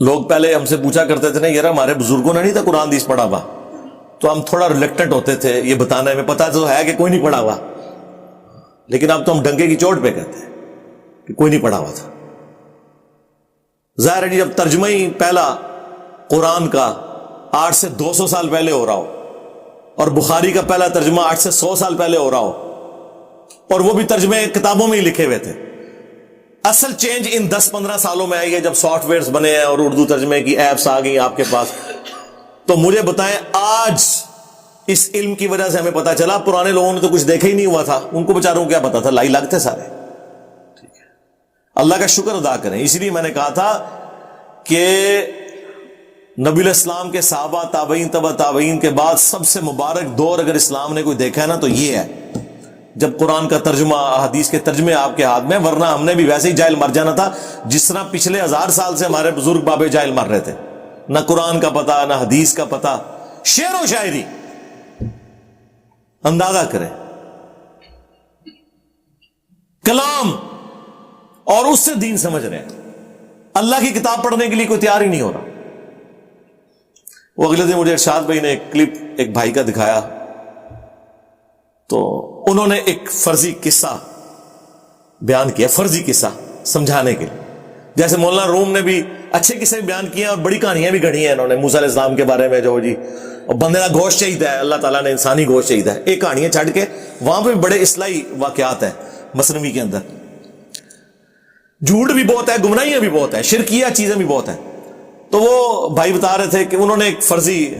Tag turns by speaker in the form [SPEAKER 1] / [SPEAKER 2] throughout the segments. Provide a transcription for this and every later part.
[SPEAKER 1] لوگ پہلے ہم سے پوچھا کرتے تھے نا یار ہمارے بزرگوں نے نہیں تھا قرآن حدیث پڑھا ہوا، تو ہم تھوڑا ریلیکٹنٹ ہوتے تھے یہ بتانے میں، پتا تو ہے کہ کوئی نہیں پڑھا ہوا، لیکن اب تو ہم ڈنکے کی چوٹ پہ کہتے ہیں کہ کوئی نہیں پڑھا ہوا تھا۔ ظاہر ہے جب ترجمہ ہی پہلا قرآن کا 8 سے 200 سال پہلے ہو رہا ہو، اور بخاری کا پہلا ترجمہ 8 سے 100 سال پہلے ہو رہا ہو، اور وہ بھی ترجمے کتابوں میں ہی لکھے ہوئے تھے۔ اصل چینج ان 10-15 سالوں میں آئی ہے جب سافٹ ویئرز بنے ہیں اور اردو ترجمے کی ایپس آ گئی آپ کے پاس۔ تو مجھے بتائیں آج اس علم کی وجہ سے ہمیں پتا چلا، پرانے لوگوں نے تو کچھ دیکھا ہی نہیں ہوا تھا، ان کو بیچاروں کو کیا پتا تھا، لائی لگتے سارے۔ اللہ کا شکر ادا کریں۔ اسی لیے میں نے کہا تھا کہ نبی علیہ السلام کے صحابہ، تابعین، تبع تابعین کے بعد سب سے مبارک دور اگر اسلام نے کوئی دیکھا ہے نا تو یہ ہے جب قرآن کا ترجمہ، حدیث کے ترجمے آپ کے ہاتھ میں، ورنہ ہم نے بھی ویسے ہی جاہل مر جانا تھا جس طرح پچھلے 1000 سال سے ہمارے بزرگ بابے جاہل مر رہے تھے، نہ قرآن کا پتہ نہ حدیث کا پتہ، شعر و شاعری۔ اندازہ کریں کلام، اور اس سے دین سمجھ رہے ہیں، اللہ کی کتاب پڑھنے کے لیے کوئی تیار ہی نہیں ہو رہا۔ وہ اگلے دن مجھے ارشاد بھائی نے ایک کلپ ایک بھائی کا دکھایا، تو انہوں نے ایک فرضی قصہ بیان کیا، فرضی قصہ سمجھانے کے لیے، جیسے مولانا روم نے بھی اچھے قصے بیان کیے ہیں اور بڑی کہانیاں بھی گھڑی ہیں انہوں نے موسیٰ علیہ السلام کے بارے میں، جو جی اور بندے کا گوشت چاہیے ہے، اللہ تعالیٰ نے انسانی گوشت چاہیے ہے، ایک کہانیاں چھڑ کے وہاں پہ بڑے اصلاحی واقعات ہیں مثنوی کے اندر، جھوٹ بھی بہت ہے، گمراہیاں بھی بہت ہیں، شرکیہ چیزیں بھی بہت ہیں۔ تو وہ بھائی بتا رہے تھے کہ انہوں نے ایک فرضی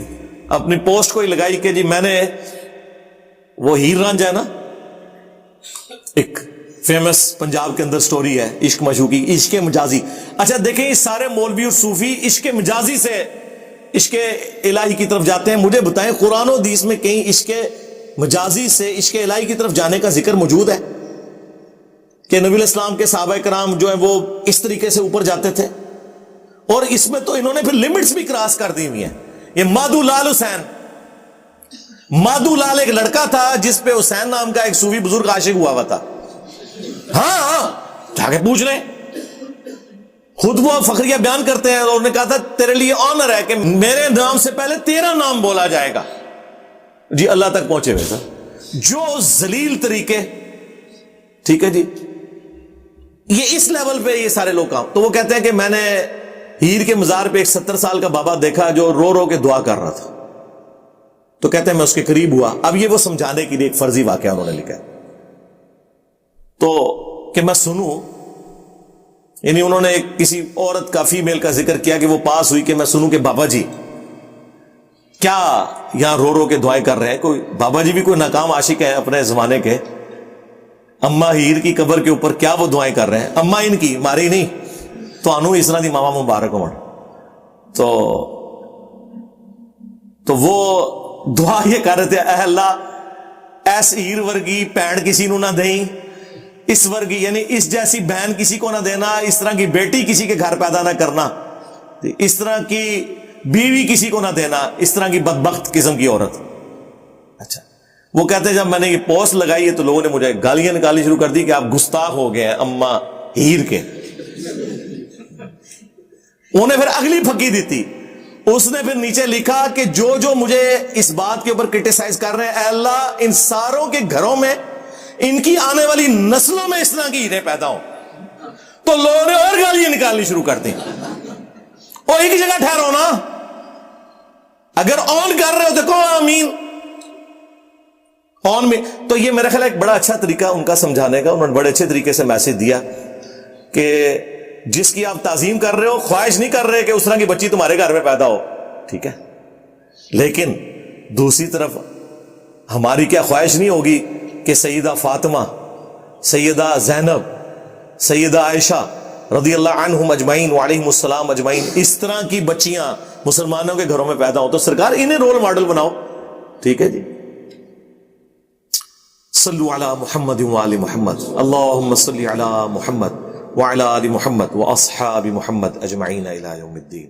[SPEAKER 1] اپنی پوسٹ کو ہی لگائی کہ جی میں نے وہ ہیر رانجھا ہے نا، ایک فیمس پنجاب کے اندر سٹوری ہے عشق معشوقی، عشق مجازی۔ اچھا دیکھیں یہ سارے مولوی اور صوفی عشق مجازی سے عشق الہی کی طرف جاتے ہیں، مجھے بتائیں قرآن و حدیث میں کہیں عشق مجازی سے عشق الہی کی طرف جانے کا ذکر موجود ہے کہ نبی علیہ السلام کے صحابہ کرام جو ہیں وہ اس طریقے سے اوپر جاتے تھے؟ اور اس میں تو انہوں نے پھر لمٹس بھی کراس کر دی ہوئی ہیں۔ یہ مادو لال حسین، مادو لال ایک لڑکا تھا جس پہ حسین نام کا ایک صوفی بزرگ عاشق ہوا ہوا تھا۔ ہاں جا کے پوچھ لیں، خود وہ فخریہ بیان کرتے ہیں، اور انہوں نے کہا تھا تیرے لیے آنر ہے کہ میرے نام سے پہلے تیرا نام بولا جائے گا۔ جی اللہ تک پہنچے ہوئے تھا جو ذلیل طریقے، ٹھیک ہے جی، یہ اس لیول پہ یہ سارے لوگ کام۔ تو وہ کہتے ہیں کہ میں نے ہیر کے مزار پہ ایک 70 سال کا بابا دیکھا جو رو رو کے دعا کر رہا تھا، تو کہتے ہیں میں اس کے قریب ہوا۔ اب یہ وہ سمجھانے کے لیے ایک فرضی واقعہ انہوں نے لکھا ہے تو کہ میں سنوں، یعنی انہوں نے کسی عورت کا، فیمیل کا ذکر کیا کہ وہ پاس ہوئی کہ میں سنوں کہ بابا جی کیا یہاں رو رو کے دعائیں کر رہے ہیں۔ کوئی بابا جی بھی کوئی ناکام عاشق ہیں اپنے زمانے کے، اما ہیر کی قبر کے اوپر کیا وہ دعائیں کر رہے ہیں، اما ان کی ماری نہیں تو انو اس طرح دی ماما مبارک ہو۔ تو وہ دعا یہ کر رہے تھے، اے اللہ ایس ہیر ورگی بہن کسی نو نہ دیں، اس ورگی یعنی اس جیسی بہن کسی کو نہ دینا، اس طرح کی بیٹی کسی کے گھر پیدا نہ کرنا، اس طرح کی بیوی کسی کو نہ دینا، اس طرح کی بدبخت قسم کی عورت۔ اچھا وہ کہتے ہیں جب میں نے یہ پوسٹ لگائی ہے تو لوگوں نے مجھے گالیاں نکالنی شروع کر دی کہ آپ گستاخ ہو گئے ہیں اما ہیر کے۔ انہوں نے پھر اگلی پھکی دی تھی، اس نے پھر نیچے لکھا کہ جو مجھے اس بات کے اوپر کرٹیسائز کر رہے ہیں، اے اللہ ان ساروں کے گھروں میں، ان کی آنے والی نسلوں میں اس طرح کی ہیریں پیدا ہوں۔ تو لوگوں نے اور گالیاں نکالنی شروع کر دی۔ اور ایک جگہ ٹھہرو نا، اگر آن کر رہے ہو تو کہو آمین آن میں۔ تو یہ میرا خیال ایک بڑا اچھا طریقہ ان کا سمجھانے کا، انہوں نے بڑے اچھے طریقے سے میسج دیا کہ جس کی آپ تعظیم کر رہے ہو، خواہش نہیں کر رہے کہ اس طرح کی بچی تمہارے گھر میں پیدا ہو، ٹھیک ہے، لیکن دوسری طرف ہماری کیا خواہش نہیں ہوگی کہ سیدہ فاطمہ، سیدہ زینب، سیدہ عائشہ رضی اللہ عنہم اجمعین وعلیہم السلام اجمعین اس طرح کی بچیاں مسلمانوں کے گھروں میں پیدا ہوں؟ تو سرکار انہیں رول ماڈل بناؤ، ٹھیک ہے جی۔ صلو علی محمد وآل محمد، اللہم صلی علی محمد وعلی آل محمد واصحاب محمد اجمعین الی یوم الدین۔